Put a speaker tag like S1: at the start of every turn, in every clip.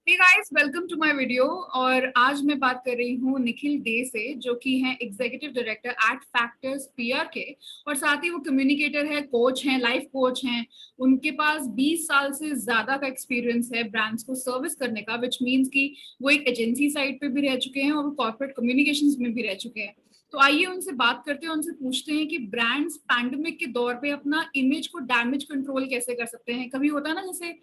S1: Hey guys, welcome to my video. और आज मैं बात कर रही हूँ निखिल डे से, जो कि हैं executive director at factors PR के। और साथ ही वो कम्युनिकेटर है, कोच हैं, लाइफ कोच हैं। उनके पास 20 साल से ज्यादा का एक्सपीरियंस है ब्रांड्स को सर्विस करने का, विच मीन्स कि वो एक एजेंसी साइड पे भी रह चुके हैं और वो कॉर्पोरेट कम्युनिकेशंस में भी रह चुके हैं। तो आइए उनसे बात करते हैं, उनसे पूछते हैं कि ब्रांड्स पैंडेमिक के दौर पे अपना इमेज को डैमेज कंट्रोल कैसे कर सकते हैं। कभी होता है ना, जैसे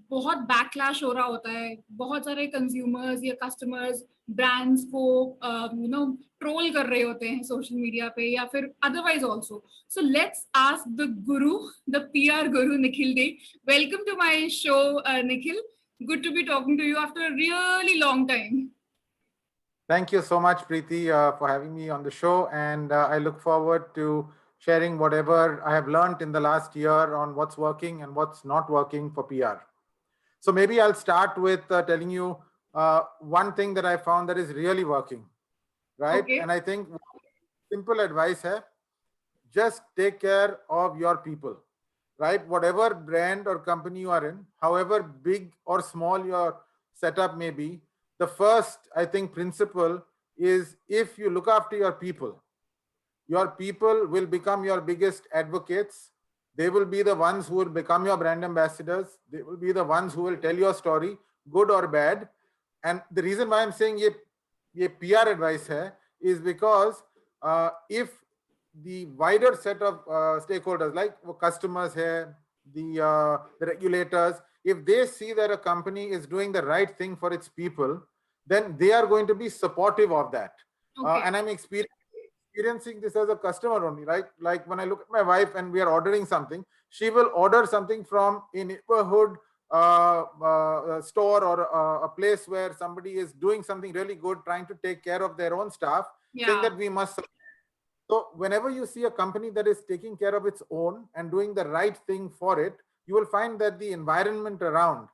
S1: बहुत बैकलैश हो रहा होता है, बहुत सारे कंज्यूमर्स या कस्टमर्स ब्रांड्स को ट्रोल कर रहे होते हैं सोशल मीडिया पे या फिर otherwise also. So let's ask the guru, the PR guru Nikhil Dey. Welcome to my show Nikhil. Good to be talking to you after a really long time.
S2: Thank you so much, Preeti, for having me on the show. And I look forward to sharing whatever I have learned in the last year on what's working and what's not working for PR. So maybe I'll start with telling you one thing that I found that is really working, right?
S1: Okay.
S2: And I think simple advice hai, just take care of your people, right? Whatever brand or company you are in, however big or small your setup may be, the first, I think, principle is if you look after your people will become your biggest advocates. They will be the ones who will become your brand ambassadors. They will be the ones who will tell your story, good or bad. And the reason why I'm saying ye PR advice hai is because if the wider set of stakeholders like customers hai, the regulators, if they see that a company is doing the right thing for its people, then they are going to be supportive of that.
S1: Okay.
S2: And I'm experiencing this as a customer only, right? Like when I look at my wife and we are ordering something, she will order something from a neighborhood store or a place where somebody is doing something really good, trying to take care of their own staff, saying that we must. So whenever you see a company that is taking care of its own and doing the right thing for it, you will find that the environment around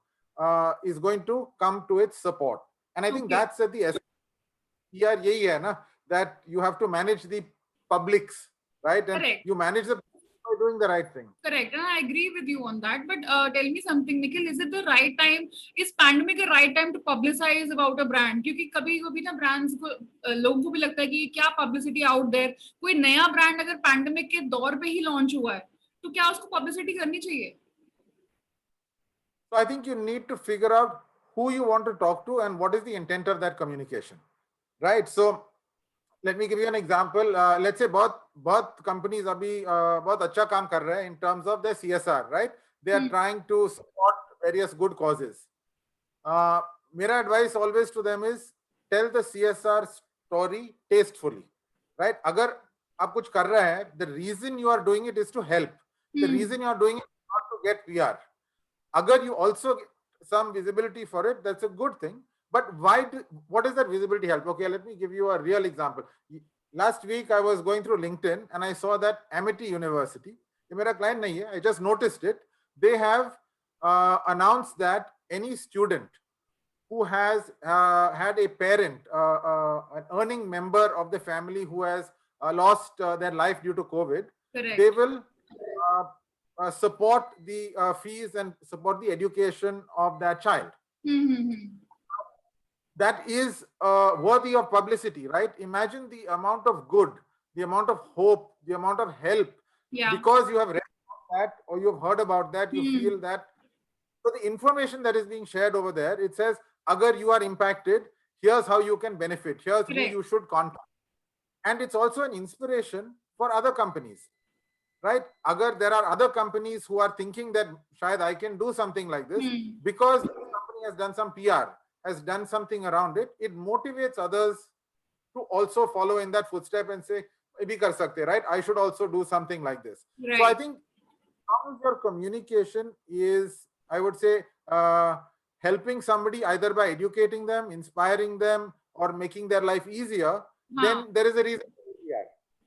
S2: is going to come to its support. And I think that's at the essence. PR yahi hai na, that you have to manage the publics, right? And
S1: Correct.
S2: you manage the by doing the right thing.
S1: Correct, and I agree with you on that. But tell me something, Nikhil. Is it the right time? Is pandemic the right time to publicize about a brand? क्योंकि कभी कभी ना brands को लोगों को भी लगता है कि क्या publicity out there. कोई नया brand अगर pandemic के दौर पे ही launch हुआ है, तो क्या उसको publicity करनी चाहिए?
S2: So I think you need to figure out who you want to talk to and what is the intent of that communication, right? So let me give you an example. Let's say बहुत companies अभी बहुत अच्छा काम कर रहे हैं in terms of their CSR, right? They are trying to support various good causes. मेरा advice always to them is tell the CSR story tastefully, right? अगर आप कुछ कर रहे हैं, the reason you are doing it is to help. The reason you are doing it is not to get PR. Agar you also get some visibility for it, that's a good thing. But what is that visibility help? Okay, let me give you a real example. Last week, I was going through LinkedIn and I saw that Amity University, ये मेरा client नहीं है, I just noticed it. They have announced that any student who has had a parent, an earning member of the family who has lost their life due to COVID,
S1: Correct.
S2: they will support the fees and support the education of that child. That is worthy of publicity, right? Imagine the amount of good, the amount of hope, the amount of help, because you have read about that or you've heard about that, you feel that. So the information that is being shared over there, it says, agar you are impacted, here's how you can benefit, here's who you should contact. And it's also an inspiration for other companies, right? Agar there are other companies who are thinking that shayad I can do something like this because the company has done some PR, has done something around it, it motivates others to also follow in that footstep and say, bhi kar sakte, right? I should also do something like this. Right. So I think as long as your communication is, I would say, helping somebody either by educating them, inspiring them, or making their life easier, then there is a reason.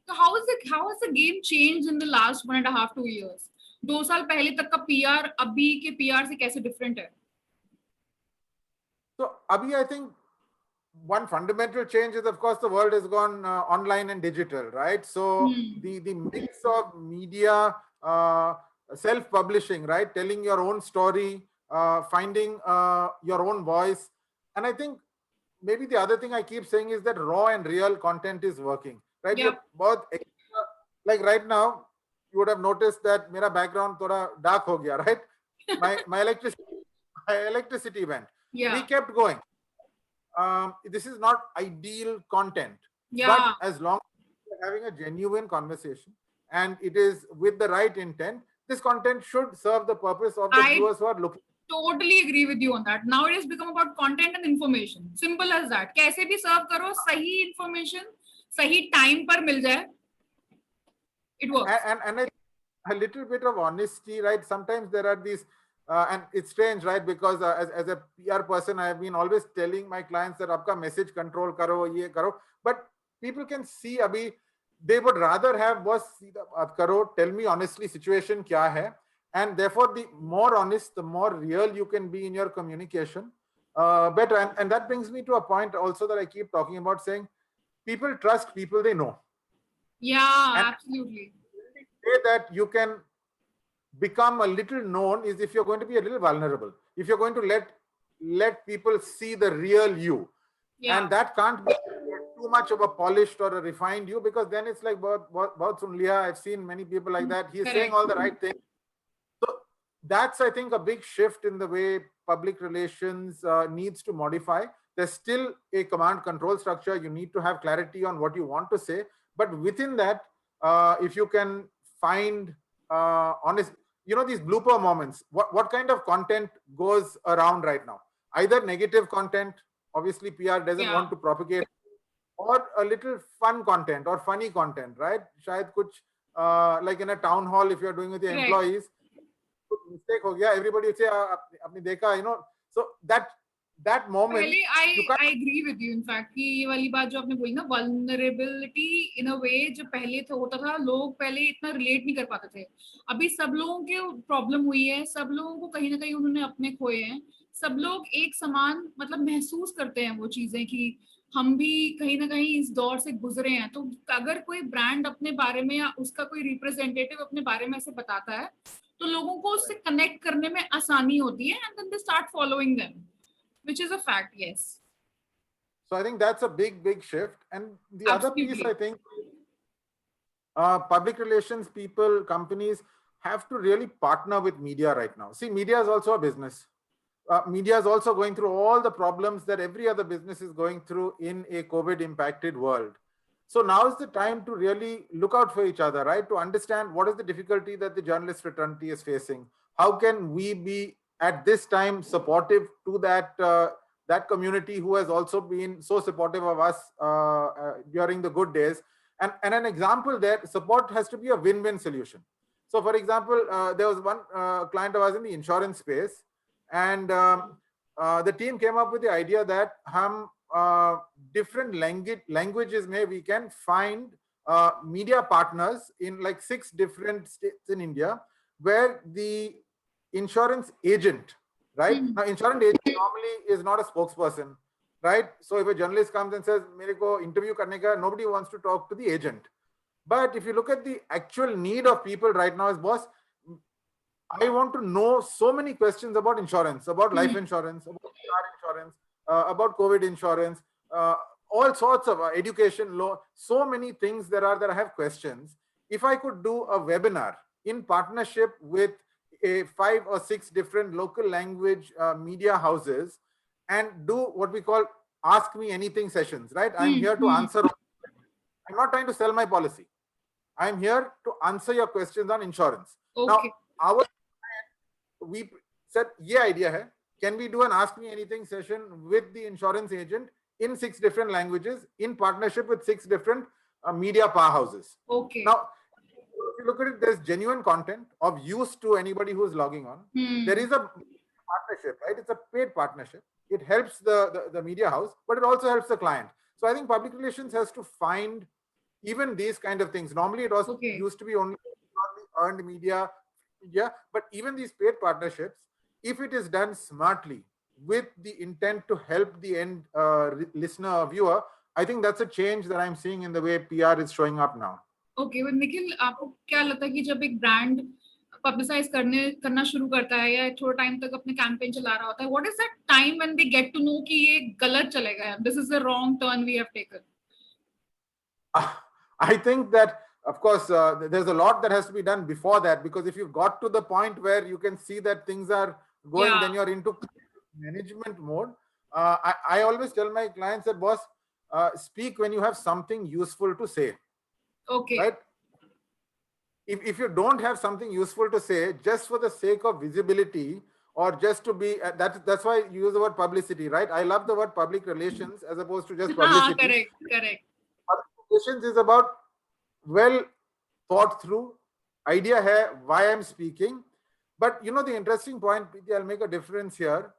S1: So how has the game changed in the last 1.5 2 years? 2 साल पहले तक का PR अभी के PR से कैसे different है?
S2: So abhi, I think one fundamental change is, of course, the world has gone online and digital, right? So the mix of media, self-publishing, right, telling your own story, finding your own voice. And I think maybe the other thing I keep saying is that raw and real content is working, right?
S1: Yep.
S2: बहुत like right now, you would have noticed that मेरा background थोड़ा dark हो गया, right? My electricity went.
S1: Yeah.
S2: We kept going. This is not ideal content,
S1: Yeah.
S2: but as long as you're having a genuine conversation and it is with the right intent, this content should serve the purpose of the viewers who are looking.
S1: Totally agree with you on that. Now it has become about content and information. Simple as that. कैसे भी serve करो, सही information, सही time पर मिल जाए. It works.
S2: And a little bit of honesty, right? Sometimes there are these, and it's strange, right? Because as a PR person, I have been always telling my clients that आपका message control करो, ये करो. But people can see, अभी they would rather have boss सीधा बात करो, tell me honestly situation क्या है, and therefore the more honest, the more real you can be in your communication, better. And that brings me to a point also that I keep talking about, saying people trust people they know.
S1: Yeah, and absolutely.
S2: The way that you can become a little known is if you're going to be a little vulnerable. If you're going to let people see the real you. Yeah. And that can't be too much of a polished or a refined you, because then it's like bahut sun liya. I've seen many people like that. He's saying all the right things. So that's, I think, a big shift in the way public relations needs to modify. There's still a command control structure. You need to have clarity on what you want to say. But within that, if you can find honest, these blooper moments, what kind of content goes around right now? Either negative content, obviously PR doesn't want to propagate, or a little fun content or funny content, right? Shayad kuch, like in a town hall, if you're doing with your employees, mistake ho gaya, everybody would say, apni dekha, so that moment.
S1: I agree with you. In fact, कि ये वाली बात जो आपने बोली ना, vulnerability in a way, जो पहले तो होता था, लोग पहले इतना relate नहीं कर पाते थे. अभी सब लोगों के problem हुई है, सब लोगों को कहीं ना कहीं उन्होंने अपने खोए हैं. सब लोग एक समान मतलब महसूस करते हैं वो चीजें कि हम भी कहीं ना कहीं इस दौर से गुजरे हैं. तो अगर कोई ब्रांड अपने बारे में या उसका कोई रिप्रेजेंटेटिव अपने बारे में ऐसे बताता है, तो लोगों को उससे कनेक्ट करने में आसानी होती है, and then they start following them. Which is a fact, yes.
S2: So I think that's a big shift. And the other piece, I think, public relations people, companies have to really partner with media right now. See, media is also a business. Media is also going through all the problems that every other business is going through in a COVID impacted world. So now is the time to really look out for each other, right? To understand what is the difficulty that the journalist fraternity is facing. How can we be at this time supportive to that community who has also been so supportive of us during the good days. And an example there, support has to be a win-win solution. So for example, there was one client of ours in the insurance space, and the team came up with the idea that different languages we can find media partners in like 6 different states in India, where the insurance agent, right? Now, insurance agent normally is not a spokesperson, right? So if a journalist comes and says, "Mere ko interview karne ka," nobody wants to talk to the agent. But if you look at the actual need of people right now, is boss, I want to know so many questions about insurance, about life insurance, about car insurance, about COVID insurance, all sorts of education, law, so many things there are that I have questions. If I could do a webinar in partnership with 5 or 6 different local language media houses and do what we call ask me anything sessions, right? I'm here to answer. I'm not trying to sell my policy. I'm here to answer your questions on insurance. Okay. Now, we said, yeah, idea hai. Can we do an ask me anything session with the insurance agent in 6 different languages in partnership with 6 different media powerhouses? Okay. Now, if you look at it, there's genuine content of use to anybody who's logging on. There is a partnership, right? It's a paid partnership. It helps the media house, but it also helps the client. So I think public relations has to find even these kind of things. Normally it was used to be only earned media, but even these paid partnerships, if it is done smartly with the intent to help the end listener or viewer, I think that's a change that I'm seeing in the way PR is showing up now.
S1: Okay, but Nikhil, आपको क्या लगता है कि जब एक brand publicise करना शुरू करता है या थोड़ा टाइम तक अपने कैंपेन चला रहा होता है, what is that time when they get to know कि ये गलत चलेगा, this is the wrong turn we have taken?
S2: I think that, of course, there's a lot that has to be done before that, because if you've got to the point where you can see that things are going,
S1: Yeah.
S2: then you're into management mode. I always tell my clients that, boss, speak when you have something useful to say.
S1: Okay.
S2: Right? If you don't have something useful to say, just for the sake of visibility, or just to be, that's why you use the word publicity, right? I love the word public relations as opposed to just publicity.
S1: Correct.
S2: Public relations is about well thought through idea hai why I'm speaking. But you know, the interesting point, I'll make a difference here.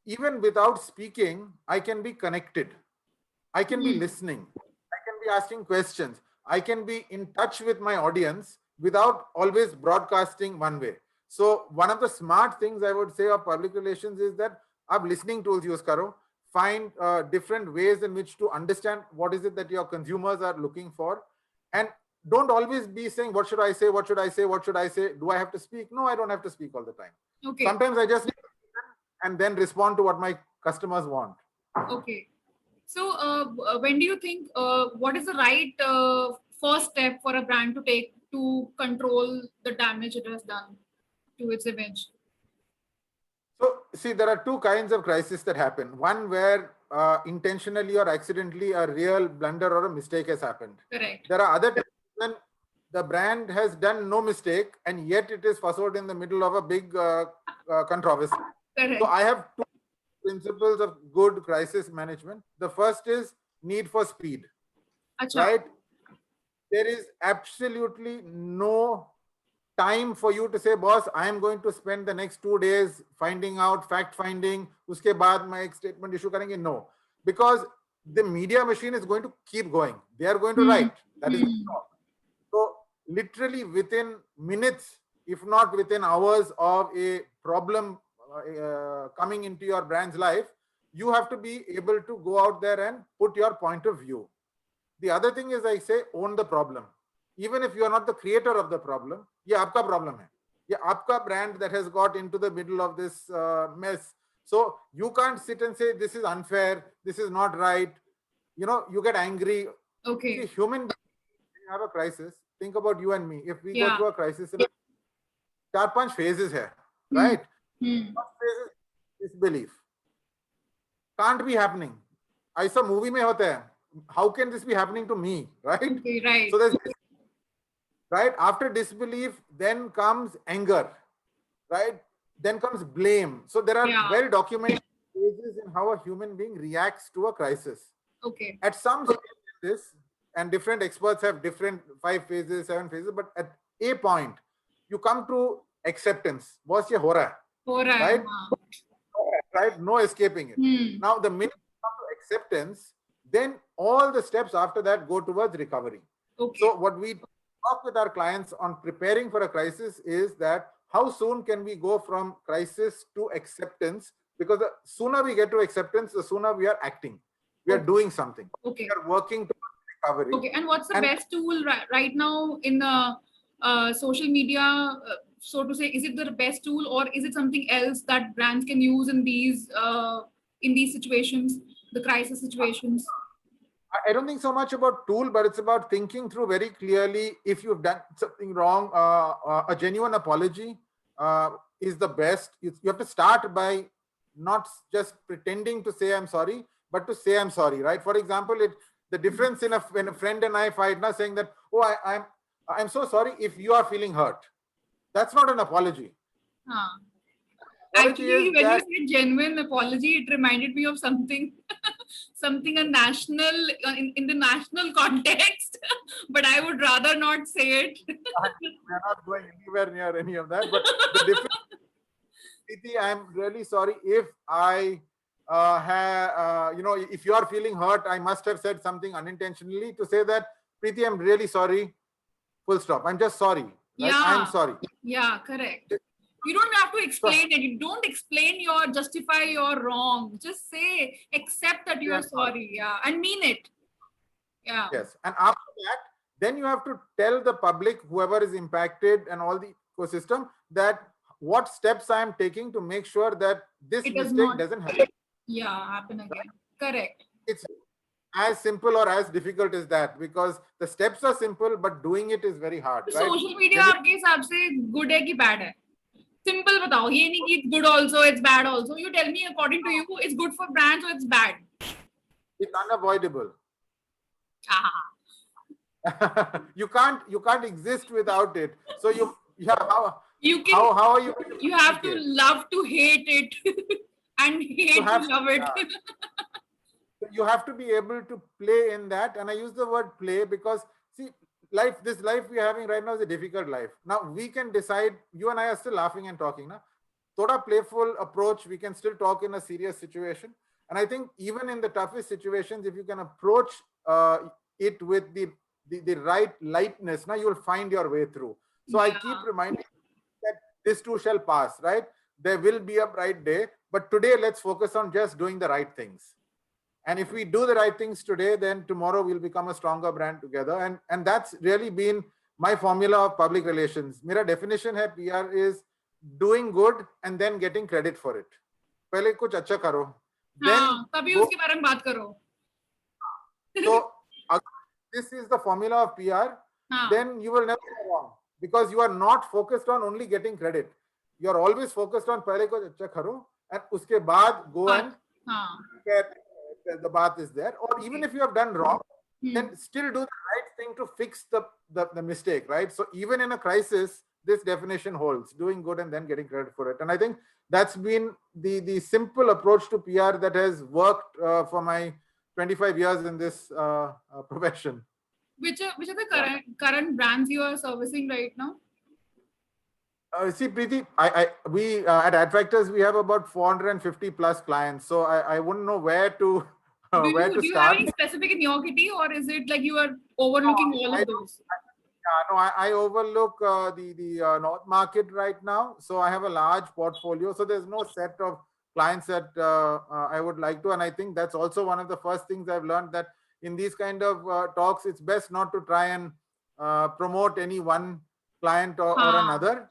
S2: Even without speaking, I can be connected. I can be listening. I can be asking questions. I can be in touch with my audience without always broadcasting one way. So one of the smart things I would say of public relations is that aap listening tools use karo. Find different ways in which to understand what is it that your consumers are looking for. And don't always be saying, what should I say? What should I say? What should I say? Do I have to speak? No, I don't have to speak all the time.
S1: Okay.
S2: Sometimes I just and then respond to what my customers want.
S1: Okay. So when do you think, what is the right first step for a brand to take to control the damage it has done to its image?
S2: So, see, there are two kinds of crises that happen. One where intentionally or accidentally a real blunder or a mistake has happened.
S1: Correct.
S2: There are other times when the brand has done no mistake and yet it is fuzzled in the middle of a big controversy.
S1: Correct.
S2: So I have two principles of good crisis management. The first is need for speed.
S1: Achha.
S2: Right? There is absolutely no time for you to say, boss, I am going to spend the next 2 days finding out, fact finding, uske baad my statement issue karenge. No, because the media machine is going to keep going. They are going to write. That is so literally within minutes, if not within hours of a problem coming into your brand's life, you have to be able to go out there and put your point of view. The other thing is, I say, own the problem. Even if you are not the creator of the problem, ye aapka problem hai. Ye aapka brand that has got into the middle of this mess. So you can't sit and say, this is unfair, this is not right. You know, you get angry.
S1: Okay.
S2: See, human beings have a crisis. Think about you and me. If we go through a crisis, 4-5 phases hai, right? First phase is disbelief. Can't be happening. Aisa movie mein hota hai. How can this be happening to me, right?
S1: Okay, right.
S2: So there's right after disbelief, then comes anger, right? Then comes blame. So there are well documented phases in how a human being reacts to a crisis.
S1: Okay.
S2: At some stage in this, and different experts have different 5 phases, 7 phases, but at a point, you come to acceptance. Boss, ye ho raha hai.
S1: Ho raha hai,
S2: right? Right? No escaping it. Now, the minute you come to acceptance, then all the steps after that go towards recovery.
S1: Okay.
S2: So what we talk with our clients on preparing for a crisis is that how soon can we go from crisis to acceptance? Because the sooner we get to acceptance, the sooner we are acting. We are doing something.
S1: Okay.
S2: We are working towards recovery.
S1: Okay. And what's the best tool right now in the social media, so to say? Is it the best tool, or is it something else that brands can use in these situations, the crisis situations?
S2: I don't think so much about tool, but it's about thinking through very clearly. If you've done something wrong, a genuine apology is the best. You have to start by not just pretending to say I'm sorry, but to say I'm sorry, right? For example, the difference in when a friend and I fight, not saying that, oh, I'm so sorry if you are feeling hurt. That's not an apology.
S1: Actually, when you said genuine apology, it reminded me of something a national, in the national context, but I would rather not say it.
S2: We're not going anywhere near any of that, but the difference, Preeti, I'm really sorry if I if you are feeling hurt, I must have said something unintentionally. To say that, Preeti, I'm really sorry, full stop. I'm just sorry. Right?
S1: Yeah.
S2: I'm sorry.
S1: Yeah, correct. You don't have to explain it. You don't explain justify your wrong. Just say, accept that you are sorry. Yeah. And mean it. Yeah.
S2: Yes. And after that, then you have to tell the public, whoever is impacted and all the ecosystem, that what steps I am taking to make sure that this
S1: It does
S2: mistake
S1: not,
S2: doesn't happen.
S1: happen again. Correct.
S2: It's as simple or as difficult as that, because the steps are simple but doing it is very hard, right?
S1: Social media आपके हिसाब से good है कि bad है? Simple बताओ, ये नहीं कि it's good also it's bad also. You tell me according to you it's good for brands और it's bad.
S2: It's unavoidable.
S1: Ah.
S2: You can't exist without it. So
S1: You can,
S2: how are you?
S1: You have to love to hate it and hate to love it.
S2: You have to be able to play in that, and I use the word play because see, this life we're having right now is a difficult life. Now we can decide. You and I are still laughing and talking now. Thoda playful approach, we can still talk in a serious situation. And I think even in the toughest situations, if you can approach it with the right lightness, now you will find your way through. So I keep reminding you that this too shall pass, right? There will be a bright day, but today let's focus on just doing the right things. And if we do the right things today, then tomorrow we'll become a stronger brand together. And that's really been my formula of public relations. Mera definition hai PR is doing good and then getting credit for it. पहले कुछ अच्छा करो, then
S1: तभी उसके बारे में बात करो.
S2: So this is the formula of PR. Then you will never go wrong, because you are not focused on only getting credit. You are always focused on पहले कुछ अच्छा करो and उसके बाद go and get the bath is there. Or even if you have done wrong, then still do the right thing to fix the mistake, right? So even in a crisis, this definition holds, doing good and then getting credit for it. And I think that's been the simple approach to PR that has worked for my 25 years in this profession.
S1: Which are the current brands you are servicing right now?
S2: See, Preeti, we at Adfactors, we have about 450 plus clients. So I wouldn't know where to
S1: do
S2: start.
S1: You have any specific in your kitty, or is it like you are overlooking all of those?
S2: I overlook the North market right now. So I have a large portfolio. So there's no set of clients that I would like to. And I think that's also one of the first things I've learned, that in these kind of talks, it's best not to try and promote any one client or another.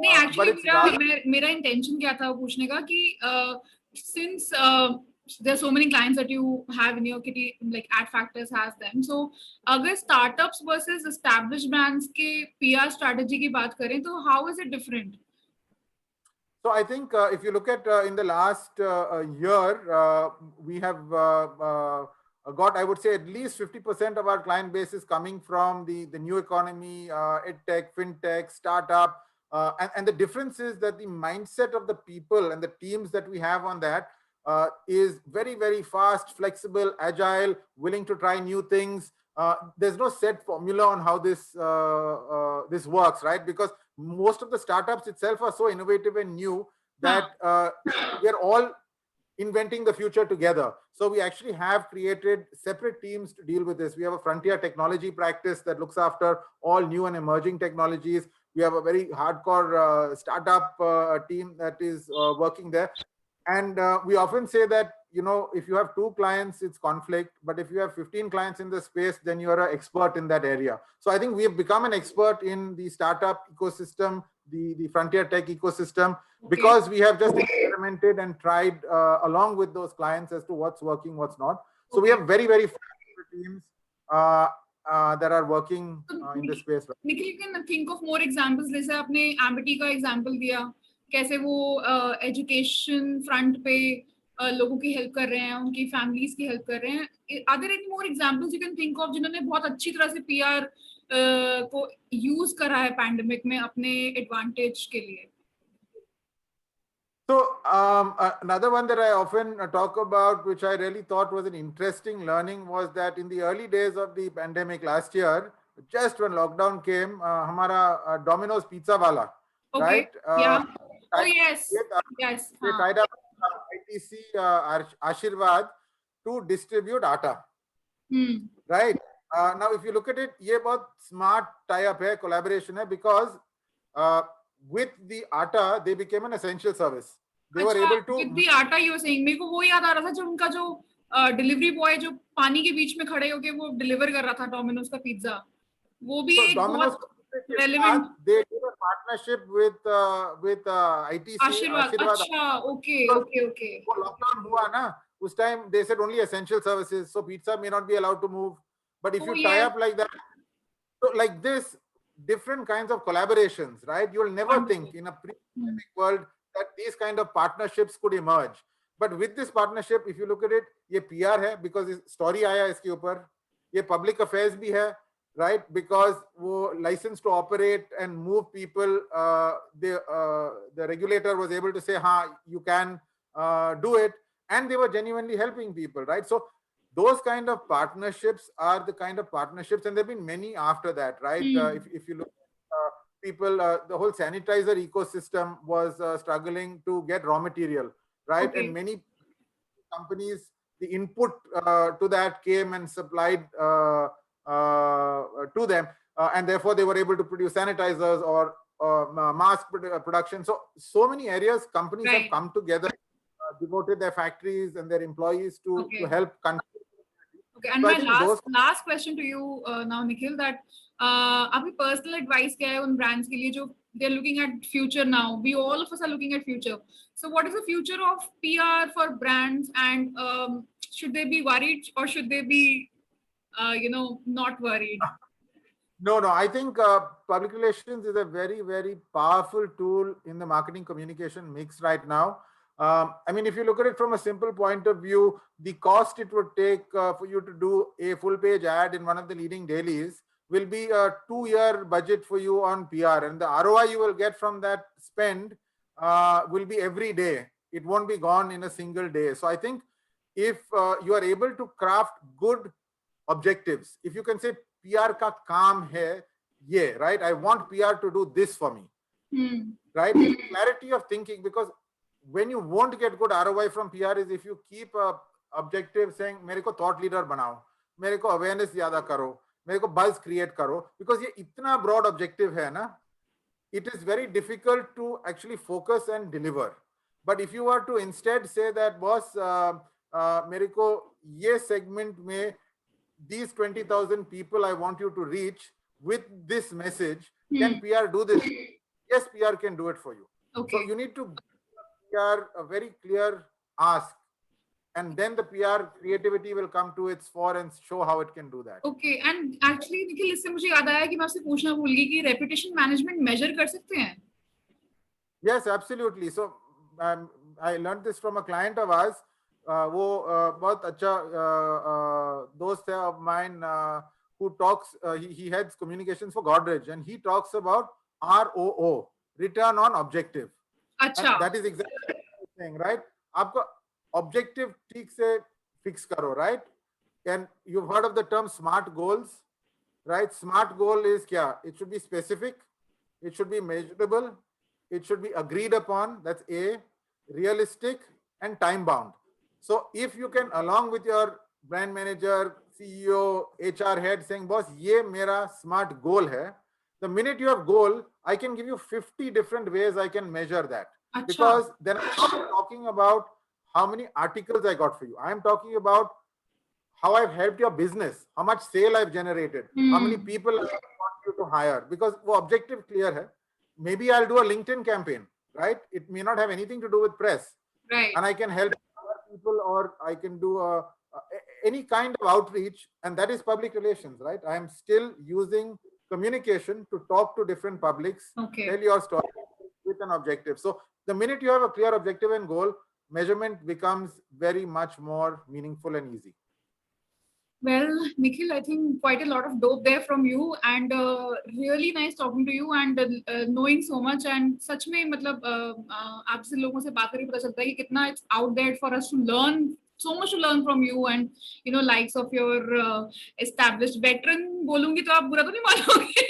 S1: नहीं, actually मेरा intention क्या था पूछने का कि since there are so many clients that you have in your kitty, like Adfactors has them. So अगर startups versus established brands के PR strategy की बात करें, तो how is it different?
S2: So I think if you look at in the last year, we have got, I would say, at least 50% of our client base is coming from the new economy, edtech, fintech, startup. And the difference is that the mindset of the people and the teams that we have on that is very, very fast, flexible, agile, willing to try new things. There's no set formula on how this works, right? Because most of the startups itself are so innovative and new that we're all inventing the future together. So we actually have created separate teams to deal with this. We have a frontier technology practice that looks after all new and emerging technologies. We have a very hardcore startup team that is working there. And we often say that, you know, if you have 2 clients, it's conflict. But if you have 15 clients in the space, then you're an expert in that area. So I think we have become an expert in the startup ecosystem, the frontier tech ecosystem, because we have just experimented and tried along with those clients as to what's working, what's not. So we have very, very flexible teams that are working in this space.
S1: Nikhil, you can think of more examples. जैसे आपने Amity का example दिया, कैसे वो education front पे लोगों की help कर रहे हैं, उनकी families की help कर रहे हैं. Are there any more examples you can think of जिन्होंने बहुत अच्छी तरह से PR को use करा है pandemic में अपने advantage के लिए?
S2: So another one that I often talk about, which I really thought was an interesting learning, was that in the early days of the pandemic last year, just when lockdown came, हमारा Domino's pizza wala, right?
S1: Yeah. Oh yes. Yes.
S2: They tied up ITC Ashirvad to distribute atta. Right. Now, if you look at it, ये बहुत smart tie-up है, collaboration है, because with the atta, they became an essential service. They were able to.
S1: With the atta, you were saying, मेरे को वो याद आ रहा था जब उनका जो delivery boy जो पानी के बीच में खड़े होके वो deliver कर रहा था Domino's का pizza, वो भी एक बहुत relevant.
S2: They did a partnership with ITC
S1: Ashirwad.
S2: Ashirwad.
S1: Acha, okay,
S2: Because
S1: okay, okay.
S2: वो lockdown हुआ ना, उस time they said only essential services, so pizza may not be allowed to move. But if
S1: Oh
S2: you tie
S1: yes,
S2: up like that, so like this, different kinds of collaborations, right? You'll never
S1: wonderful.
S2: think in a pre-pandemic world that these kind of partnerships could emerge. But with this partnership, if you look at it, ये PR है because story आया इसके ऊपर, ये public affairs भी है, right? Because वो license to operate and move people, the regulator was able to say, हाँ, you can do it, and they were genuinely helping people, right? So those kind of partnerships are the kind of partnerships, and there have been many after that, right? If you look at people, the whole sanitizer ecosystem was struggling to get raw material, right?
S1: Okay.
S2: And many companies, the input to that came and supplied to them, and therefore they were able to produce sanitizers or mask production. So many areas companies have come together, devoted their factories and their employees to help countries.
S1: Okay, and my last question to you now, Nikhil, that आपकी personal advice क्या है उन brands के लिए जो they're looking at future now? We all of us are looking at future. So what is the future of PR for brands, and should they be worried or should they be, not worried?
S2: No. I think public relations is a very, very powerful tool in the marketing communication mix right now. I mean, if you look at it from a simple point of view, the cost it would take for you to do a full page ad in one of the leading dailies will be a 2-year budget for you on PR. And the ROI you will get from that spend will be every day. It won't be gone in a single day. So I think if you are able to craft good objectives, if you can say PR ka kaam hai ye, right? I want PR to do this for me, right? Clarity of thinking, because when you won't get good ROI from PR is if you keep a objective saying मेरे को thought leader बनाओ, मेरे को awareness ज़्यादा करो, मेरे को buzz create करो, because ये इतना broad objective है ना, it is very difficult to actually focus and deliver. But if you were to instead say that boss, मेरे को ये segment में these 20,000 people I want you to reach with this message, can PR do this? Yes, PR can do it for you.
S1: Okay.
S2: So you need to PR a very clear ask, and then the PR creativity will come to its fore and show how it can do that.
S1: Okay, and actually Nikhil इससे मुझे याद आया कि मैं आपसे पूछना भूल गई कि reputation management measure कर सकते हैं?
S2: Yes, absolutely. So I learned this from a client of ours. वो बहुत अच्छा दोस्त है of mine who talks. He heads communications for Godrej, and he talks about ROO, return on objective.
S1: अच्छा.
S2: That is exactly what I'm saying, right? आपको objective ठीक से fix करो, right? And you've heard of the term SMART goals, right? SMART goal is क्या? It should be specific, it should be measurable, it should be agreed upon, that's A, realistic and time bound. So if you can, along with your brand manager, CEO, HR head saying, boss, ये मेरा SMART goal है, the minute you have goal, I can give you 50 different ways I can measure that. Achha. Because then I'm not talking about how many articles I got for you. I'm talking about how I've helped your business, how much sale I've generated, how many people I want you to hire. Because the objective clear hai. Maybe I'll do a LinkedIn campaign, right? It may not have anything to do with press.
S1: Right.
S2: And I can help people, or I can do any kind of outreach, and that is public relations, right? I'm still using communication to talk to different publics, tell your story with an objective. So the minute you have a clear objective and goal, measurement becomes very much more meaningful and easy.
S1: Well, Nikhil, I think quite a lot of dope there from you, and really nice talking to you and knowing so much. And सच में मतलब आपसे लोगों से बात करके पता चलता है कि कितना it's out there for us to learn, so much to learn from you, and likes of your established veteran. बोलूँगी तो आप बुरा तो नहीं मानोगे?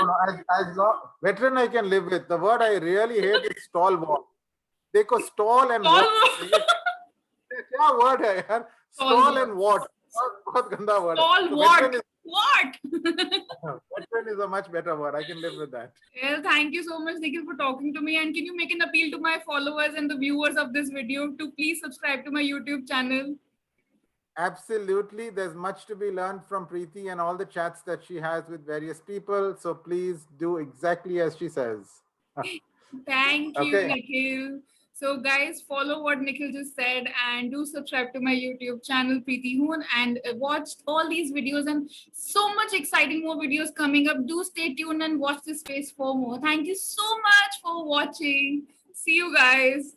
S2: No, as veteran I can live with. The word I really hate is stalwart. देखो stall and what? क्या word है यार? Stall and what? बहुत गंदा word.
S1: Stalwart. What?
S2: Veteran is a much better word. I can live with that.
S1: Well, thank you so much, Nikhil, for talking to me. And can you make an appeal to my followers and the viewers of this video to please subscribe to my YouTube channel?
S2: Absolutely. There's much to be learned from Preeti and all the chats that she has with various people. So please do exactly as she says.
S1: Thank you,
S2: Okay.
S1: Nikhil. So, guys, follow what Nikhil just said and do subscribe to my YouTube channel, Preeti Hoon, and watch all these videos and so much exciting more videos coming up. Do stay tuned and watch this space for more. Thank you so much for watching. See you guys.